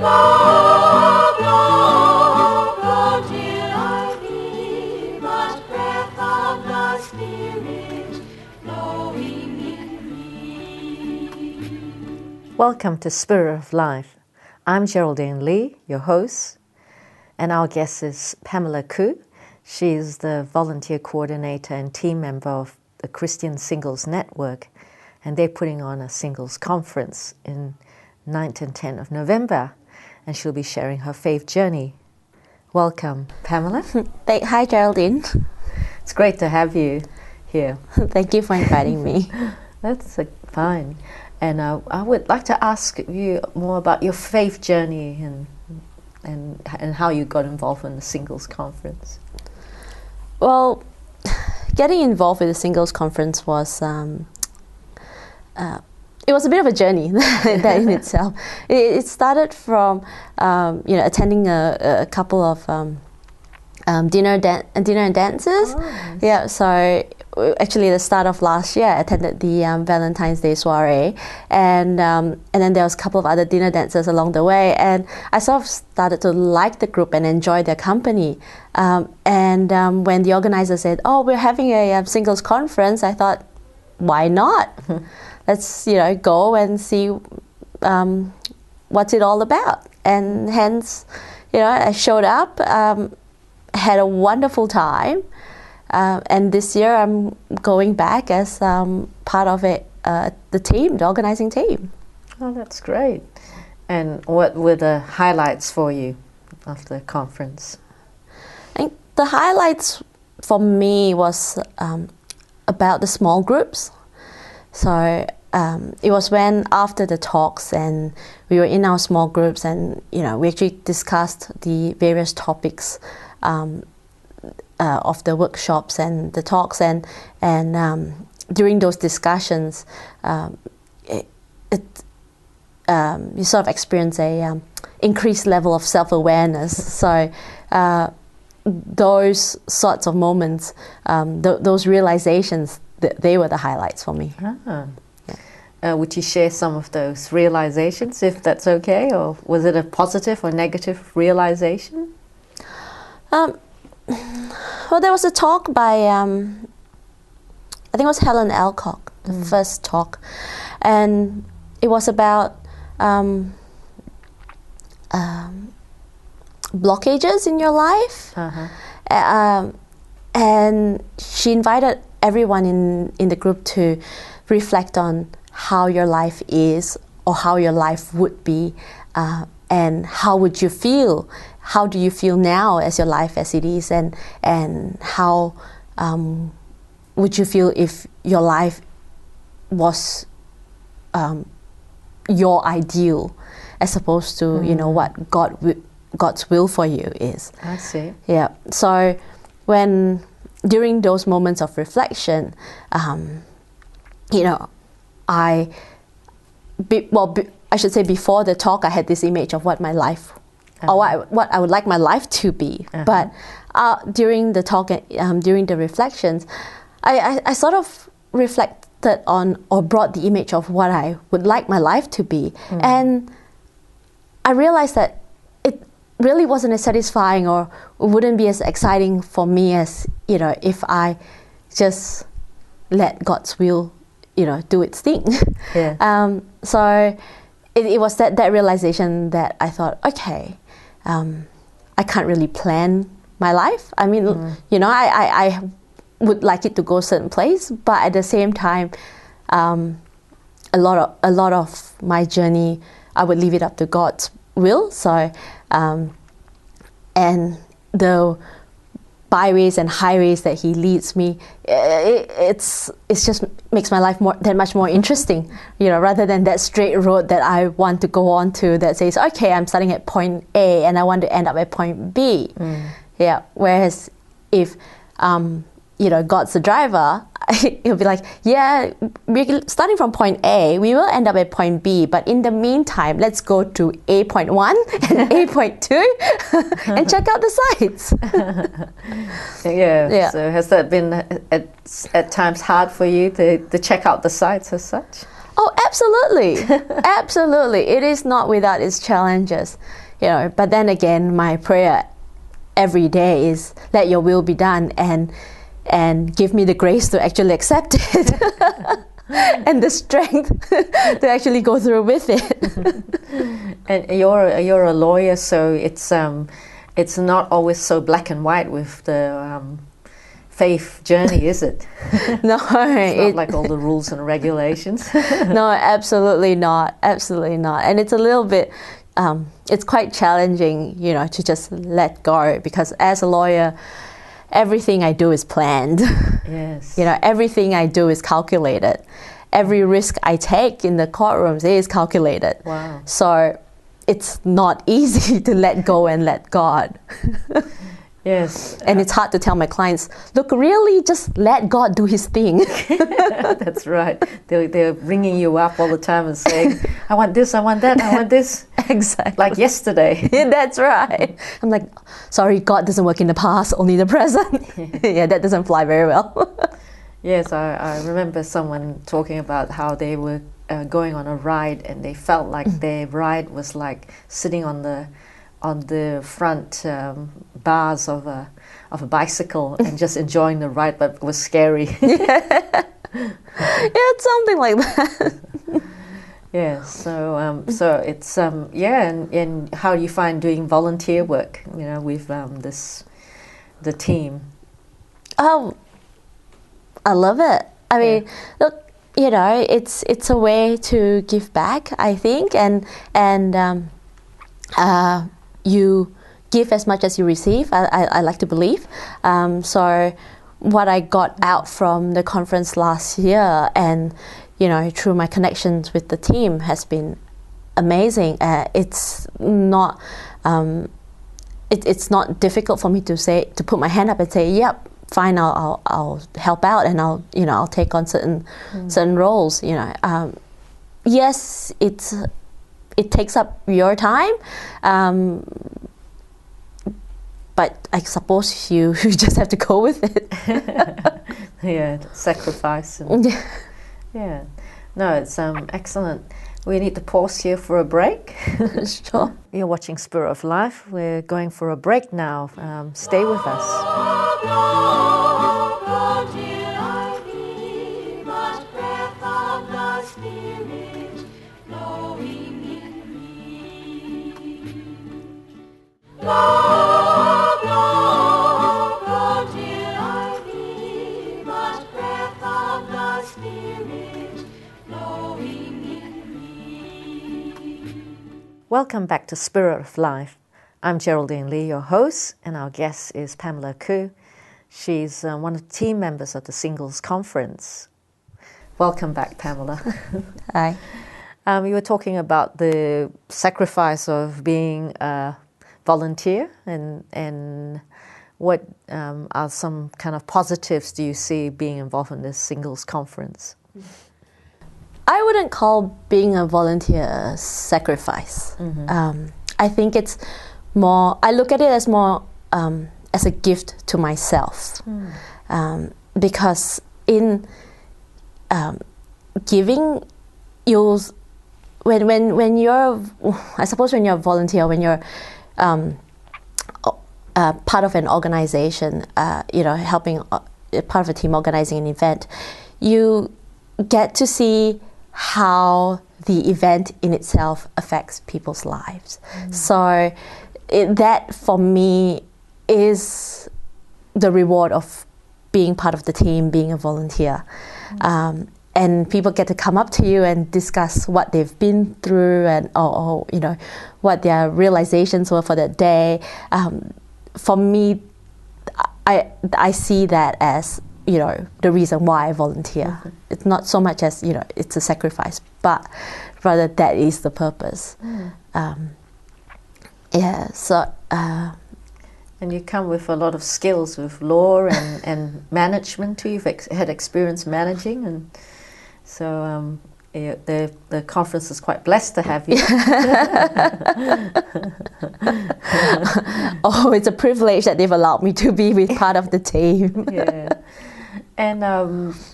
Love, love, love till I feel the breath of the Spirit flowing in me. Welcome to Spirit of Life. I'm Geraldine Lee, your host, and our guest is Pamela Khoo. She is the volunteer coordinator and team member of the Christian Singles Network, and they're putting on a singles conference in 9th and 10th of November, and she'll be sharing her faith journey. Welcome, Pamela. Hi, Geraldine. It's great to have you here. Thank you for inviting me. That's fine. And I would like to ask you more about your faith journey and how you got involved in the singles conference. Well, getting involved with the singles conference was it was a bit of a journey that in itself. It started from attending a couple of dinner and dances. Oh, nice. Yeah, so actually the start of last year I attended the Valentine's Day soiree, and then there was a couple of other dinner dances along the way, and I sort of started to like the group and enjoy their company. When the organizer said, "Oh, we're having a singles conference," I thought, why not? Let's go and see what's it all about. And hence, I showed up, had a wonderful time, and this year I'm going back as part of it, the team, the organizing team. Oh, that's great. And what were the highlights for you of the conference? I think the highlights for me was about the small groups. So it was when after the talks and we were in our small groups, and we actually discussed the various topics of the workshops and the talks, and during those discussions you sort of experience a increased level of self-awareness. So those sorts of moments, those realizations, they were the highlights for me. Ah. Yeah. Would you share some of those realizations, if that's okay, or was it a positive or negative realization? Well, there was a talk by, I think it was Helen Alcock, the first talk, and it was about blockages in your life. Uh-huh. And she invited everyone in the group to reflect on how your life is or how your life would be, and how would you feel? How do you feel now as your life as it is, and how would you feel if your life was your ideal, as opposed to what God's will for you is. I see. Yeah. So during those moments of reflection, I should say before the talk, I had this image of what my life, or what I would like my life to be. Uh-huh. But during the talk, during the reflections, I sort of reflected on, or brought the image of what I would like my life to be. And I realized that it really wasn't as satisfying, or wouldn't be as exciting for me as, if I just let God's will, do its thing. Yeah. So it was that realization that I thought, okay, I can't really plan my life. I mean, I would like it to go a certain place, but at the same time, a lot of my journey, I would leave it up to God's will. So, and the byways and highways that He leads me, it's just makes my life that much more interesting, rather than that straight road that I want to go on to that says, okay, I'm starting at point A and I want to end up at point B. Yeah. Whereas if God's the driver, he'll be like, yeah, we're starting from point A, we will end up at point B, but in the meantime, let's go to A.1 and A.2 and check out the sites. Yeah. So has that been at times hard for you to check out the sites as such? Oh, absolutely. Absolutely. It is not without its challenges, you know. But then again, my prayer every day is let your will be done, and give me the grace to actually accept it. And the strength to actually go through with it. And you're a lawyer, so it's not always so black and white with the faith journey, is it? No, it's not like all the rules and regulations. No, absolutely not. Absolutely not. And it's a little bit, it's quite challenging, you know, to just let go, because as a lawyer, everything I do is planned. Yes. You know, everything I do is calculated. Every risk I take in the courtrooms is calculated. Wow. So it's not easy to let go and let God. Yes. And it's hard to tell my clients, look, really just let God do his thing. That's right. They're ringing you up all the time and saying, I want this, I want that, I want this. Exactly. Like yesterday. That's right. I'm like, sorry, God doesn't work in the past, only the present. Yeah, that doesn't fly very well. Yes, I remember someone talking about how they were going on a ride, and they felt like their ride was like sitting on the front bars of a bicycle and just enjoying the ride, but it was scary. Yeah, it's something like that. Yeah, so it's and how do you find doing volunteer work? You know, with the team. Oh, I love it. I mean, look, you know, it's a way to give back, I think, and you give as much as you receive. I like to believe. So what I got out from the conference last year, and you know, through my connections with the team, has been amazing. It's not difficult for me to put my hand up and say, yep, fine, I'll help out, and I'll take on certain roles. You know, yes, it takes up your time, but I suppose you just have to go with it. Yeah, sacrifice. And yeah, no, it's excellent. We need to pause here for a break. Sure. You're watching Spirit of Life. We're going for a break now. Stay with us. Go till I be but breath of the Spirit flowing in me. Blow, blow, go till I be but breath of the Spirit flowing in me. Welcome back to Spirit of Life. I'm Geraldine Lee, your host, and our guest is Pamela Khoo. She's one of the team members of the Singles Conference. Welcome back, Pamela. Hi. You were talking about the sacrifice of being a volunteer, and what are some kind of positives do you see being involved in this Singles Conference? I wouldn't call being a volunteer a sacrifice. Mm-hmm. I think it's more, I look at it as more as a gift to myself. Because in giving, when you're, I suppose when you're a volunteer, when you're part of an organization, helping, part of a team organizing an event, you get to see how the event in itself affects people's lives. So that for me is the reward of being part of the team, being a volunteer. And people get to come up to you and discuss what they've been through, and or what their realizations were for that day. For me, I see that as the reason why I volunteer. It's not so much as it's a sacrifice, but rather that is the purpose. And you come with a lot of skills with law and management too. You've had experience managing, and so the conference is quite blessed to have you. Oh, it's a privilege that they've allowed me to be with part of the team. Yeah. And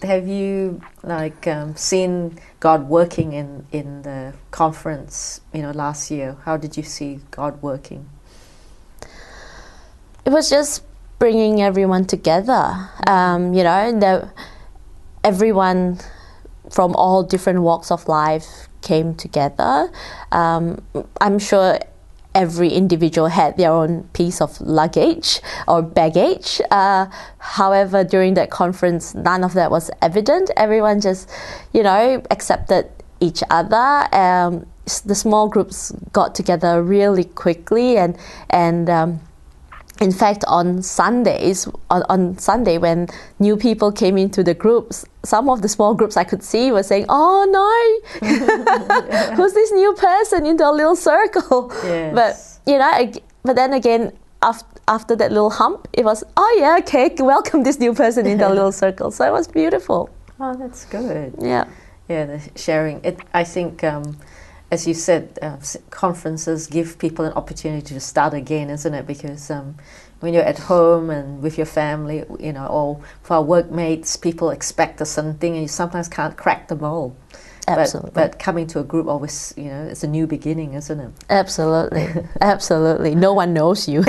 have you like seeing God working in the conference, last year? How did you see God working? It was just bringing everyone together. Everyone from all different walks of life came together. I'm sure every individual had their own piece of luggage or baggage. However, during that conference, none of that was evident. Everyone just, accepted each other. The small groups got together really quickly, and in fact, on Sundays, on Sunday, when new people came into the groups, some of the small groups I could see were saying, "Oh no, who's this new person into a little circle?" Yes. But then again, after that little hump, it was, "Oh yeah, okay, welcome this new person into a little circle." So it was beautiful. Oh, that's good. Yeah. Yeah, the sharing. I think, as you said, conferences give people an opportunity to start again, isn't it? Because when you're at home and with your family, or for our workmates, people expect a certain thing, and you sometimes can't crack the mold. Absolutely. But coming to a group always, it's a new beginning, isn't it? Absolutely. Absolutely. No one knows you.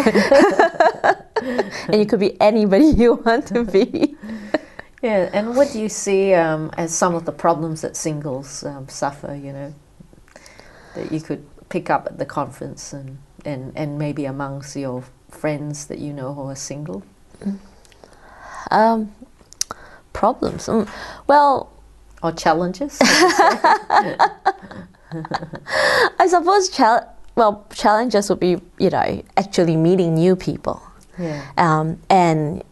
And you could be anybody you want to be. Yeah, and what do you see as some of the problems that singles suffer, that you could pick up at the conference and maybe amongst your friends that you know who are single? Problems? Well... Or challenges? I suppose challenges would be, actually meeting new people. Yeah. And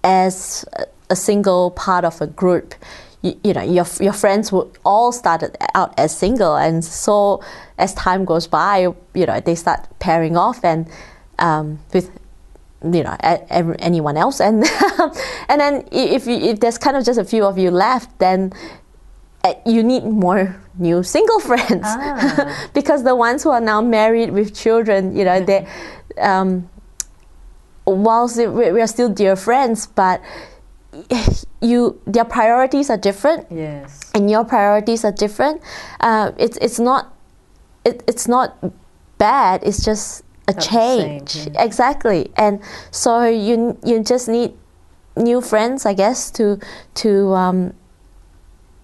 as a single part of a group, your friends would all started out as single, and so as time goes by, they start pairing off and with anyone else, and and then if there's kind of just a few of you left, then you need more new single friends. Because the ones who are now married with children, they whilst we are still dear friends, but their priorities are different. Yes. And your priorities are different. It's not bad. It's just a change. Same, yeah. Exactly. And so you just need new friends, I guess, to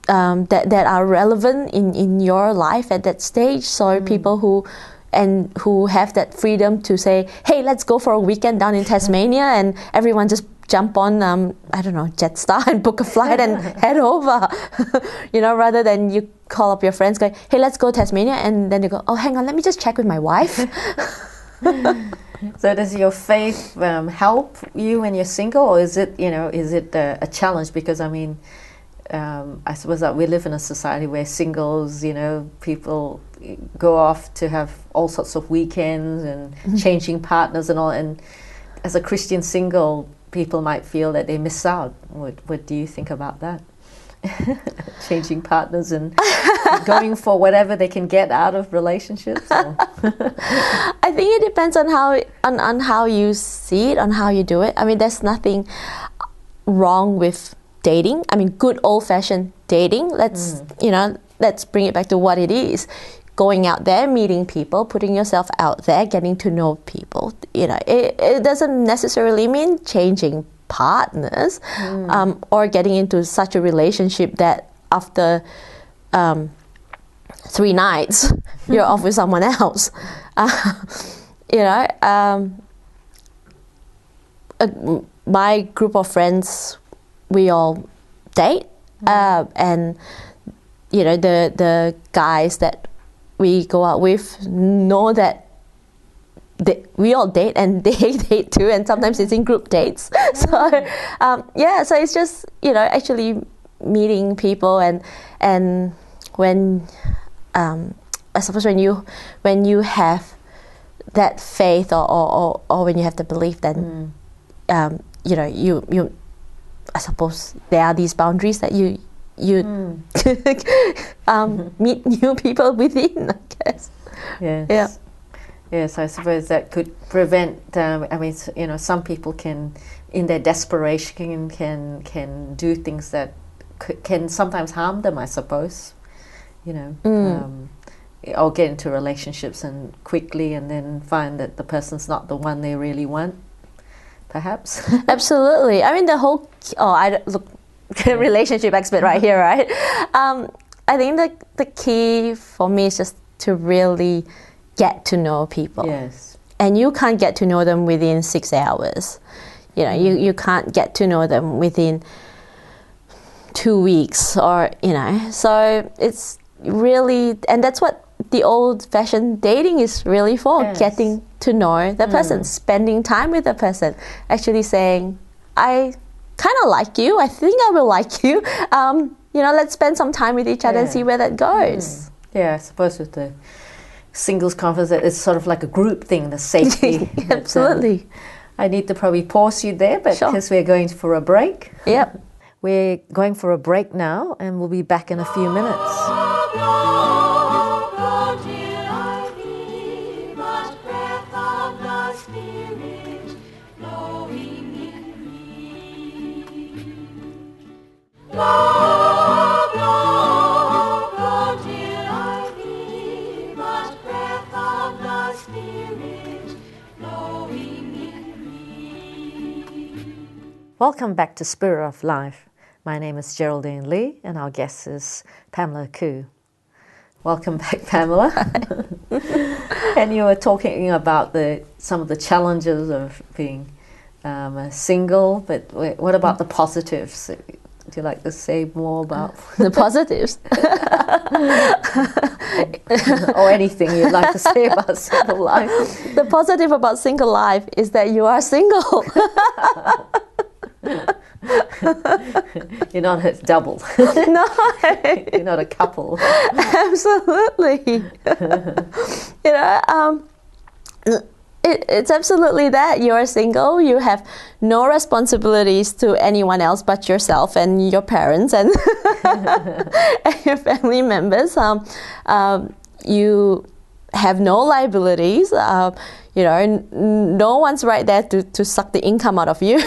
that are relevant in your life at that stage. So people who have that freedom to say, "Hey, let's go for a weekend down in Tasmania," and everyone just jump on, Jetstar and book a flight and head over, rather than you call up your friends going, "Hey, let's go Tasmania," and then they go, "Oh, hang on, let me just check with my wife." So does your faith help you when you're single, or is it a challenge? Because I suppose that we live in a society where singles, people go off to have all sorts of weekends and changing partners and all, and as a Christian single, people might feel that they miss out. What do you think about that? Changing partners and going for whatever they can get out of relationships? I think it depends on how you see it, on how you do it. There's nothing wrong with dating. Good old-fashioned dating. Let's bring it back to what it is. Going out there, meeting people, putting yourself out there, getting to know people. It doesn't necessarily mean changing partners or getting into such a relationship that after 3 nights you're off with someone else. My group of friends, we all date, and the guys that we go out with know that we all date, and they date too, and sometimes it's in group dates. So so it's just actually meeting people, and when I suppose when you have that faith or when you have the belief, then you I suppose there are these boundaries that you meet new people within, I guess. Yes. Yeah. Yes, I suppose that could prevent. Some people can, in their desperation, can do things that can sometimes harm them, I suppose. You know, or get into relationships and quickly, and then find that the person's not the one they really want. Perhaps. Absolutely. I mean, the whole relationship expert right here, right? I think the key for me is just to really get to know people. Yes. And you can't get to know them within 6 hours. You know, you can't get to know them within 2 weeks, or, you know. So it's really, and that's what the old-fashioned dating is really for, yes. getting to know the person, spending time with the person, actually saying, I kind of like you, I think I will like you, you know, let's spend some time with each other and see where that goes. Yeah, I suppose with the singles conference, it's sort of like a group thing, the safety. Absolutely. I need to probably pause you there, but Sure. because we're going for a break. Yep. We're going for a break now, and we'll be back in a few minutes. Welcome back to Spirit of Life. My name is Geraldine Lee, and our guest is Pamela Khoo. Welcome back, Pamela. And you were talking about some of the challenges of being single, but what about the positives? Would you like to say more about the positives? Or anything you'd like to say about single life? The positive about single life is that you are single. You're not a double. No. You're not a couple. Absolutely. You know, it's absolutely that. You're single. You have no responsibilities to anyone else but yourself and your parents and, and your family members. You have no liabilities. You know, no one's right there to suck the income out of you.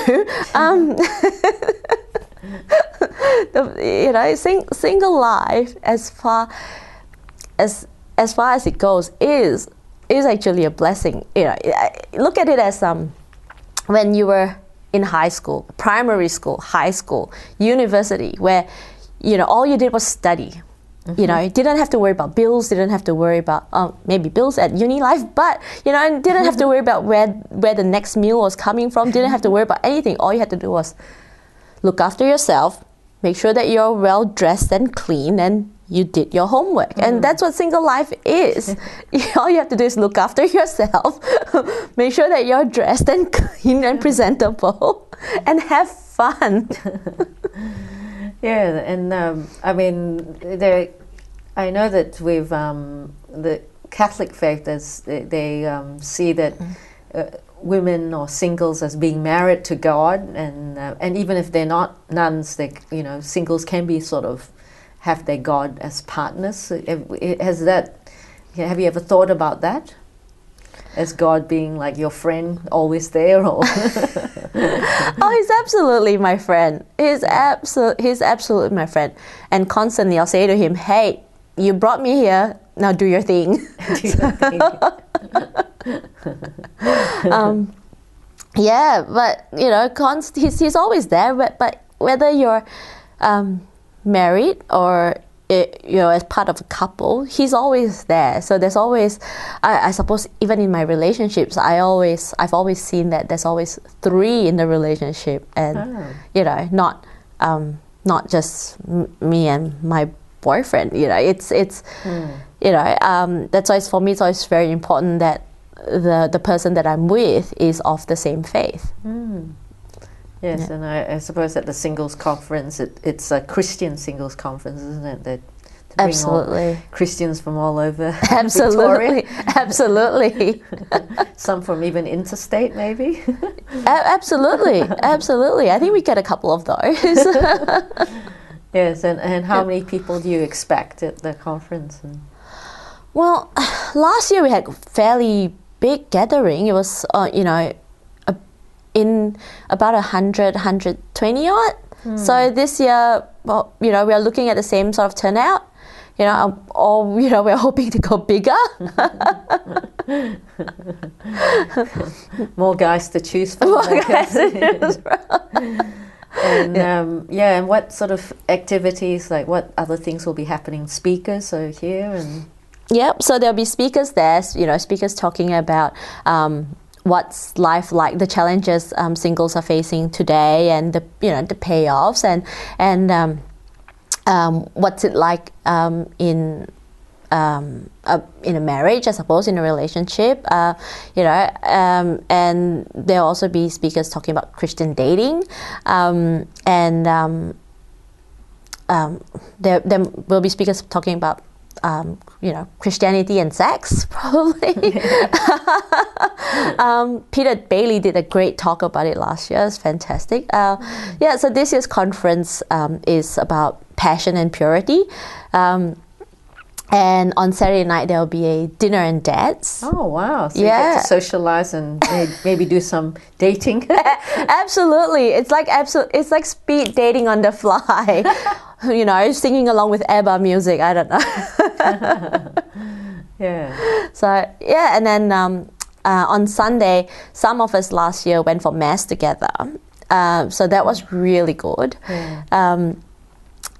You know, single life, as far as it goes, is actually a blessing. You know, look at it as when you were in high school, primary school, high school, university, where, you know, all you did was study. You know, you didn't have to worry about bills, didn't have to worry about maybe bills at uni life, but, you know, didn't have to worry about where the next meal was coming from, didn't have to worry about anything. All you had to do was look after yourself, make sure that you're well dressed and clean, and you did your homework. And that's what single life is. All you have to do is look after yourself, make sure that you're dressed and clean and presentable, and have fun. Yeah, and I mean, I know that with the Catholic faith, they see that women or singles as being married to God, and even if they're not nuns, singles can be sort of have their God as partners. Have you ever thought about that? As God being like your friend, always there, or oh, he's absolutely my friend. He's absolutely my friend. And constantly I'll say to him, "Hey, you brought me here. Now do your thing." Yeah, but you know, he's always there. But whether you're married or you know, as part of a couple, he's always there. So there's always, I suppose, even in my relationships, I've always seen that there's always three in the relationship, and you know, not just me and my boyfriend. You know, it's you know, that's why for me it's always very important that the person that I'm with is of the same faith. Yes, yeah. And I suppose at the singles conference, it's a Christian singles conference, isn't it? That to bring absolutely all Christians from all over absolutely, Victoria. Absolutely. Some from even interstate, maybe. Absolutely, absolutely. I think we get a couple of those. Yes, and how many people do you expect at the conference? Well, last year we had a fairly big gathering. It was, you know, in about 100, 120 odd. So this year well, we are looking at the same sort of turnout. Or we're hoping to go bigger. More guys to choose from. And what sort of activities, like what other things will be happening? Speakers are here and. Yep. So there'll be speakers there. Speakers talking about what's life like, the challenges singles are facing today, and the payoffs, and what's it like in a marriage, I suppose, in a relationship, and there'll also be speakers talking about Christian dating, and there will be speakers talking about Christianity and sex, probably. Peter Bailey did a great talk about it last year. It's fantastic. So this year's conference is about passion and purity. And on Saturday night, there'll be a dinner and dance. Oh, wow. So you get to socialize and maybe do some dating. Absolutely. It's like speed dating on the fly. Singing along with ABBA music. I don't know. Yeah. So, and then on Sunday, some of us last year went for Mass together. So that was really good. Yeah.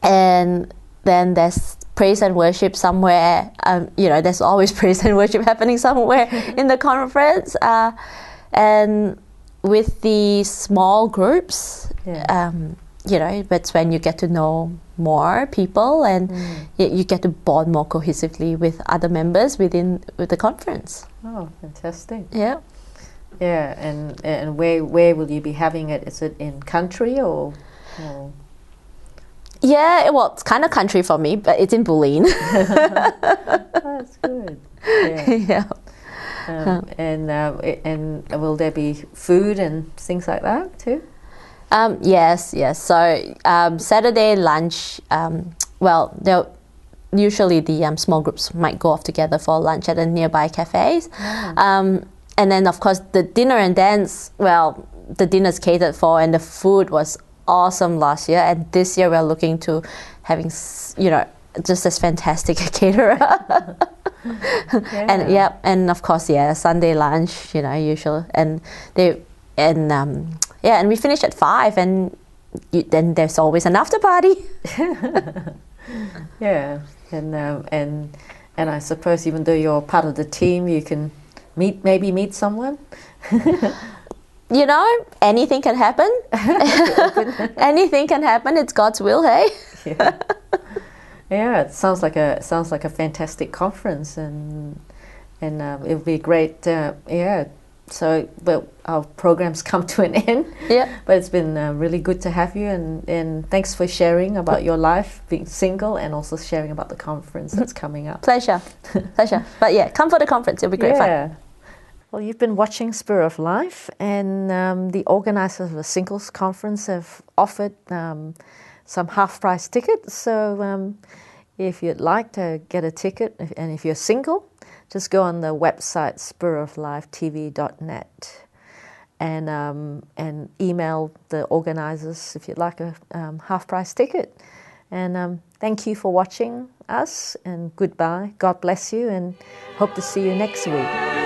And then there's praise and worship somewhere. There's always praise and worship happening somewhere in the conference. And with the small groups, that's when you get to know more people, and you get to bond more cohesively with other members with the conference. Oh, fantastic. Yeah. Yeah, and where will you be having it? Is it in country or? Yeah, well, it's kind of country for me, but it's in Bulleen. That's good. Yeah. And will there be food and things like that too? Yes. So Saturday lunch. Usually the small groups might go off together for lunch at a nearby cafes. Oh. And then of course the dinner and dance. Well, the dinner's catered for, and the food was awesome last year, and this year we're looking to having just as fantastic a caterer. And of course Sunday lunch, usual, and and we finish at 5, and then there's always an after party. Yeah, and I suppose even though you're part of the team, you can meet someone. Anything can happen. Anything can happen. It's God's will, hey? Yeah. It sounds like a fantastic conference, and it'll be great. So, but our program's come to an end. Yeah. But it's been really good to have you, and thanks for sharing about your life being single, and also sharing about the conference that's coming up. Pleasure. But come for the conference. It'll be great fun. Well, you've been watching Spirit of Life, and the organisers of the Singles Conference have offered some half-price tickets. So if you'd like to get a ticket, and if you're single, just go on the website spiritoflifetv.net and email the organisers if you'd like a half-price ticket. And thank you for watching us, and goodbye. God bless you, and hope to see you next week.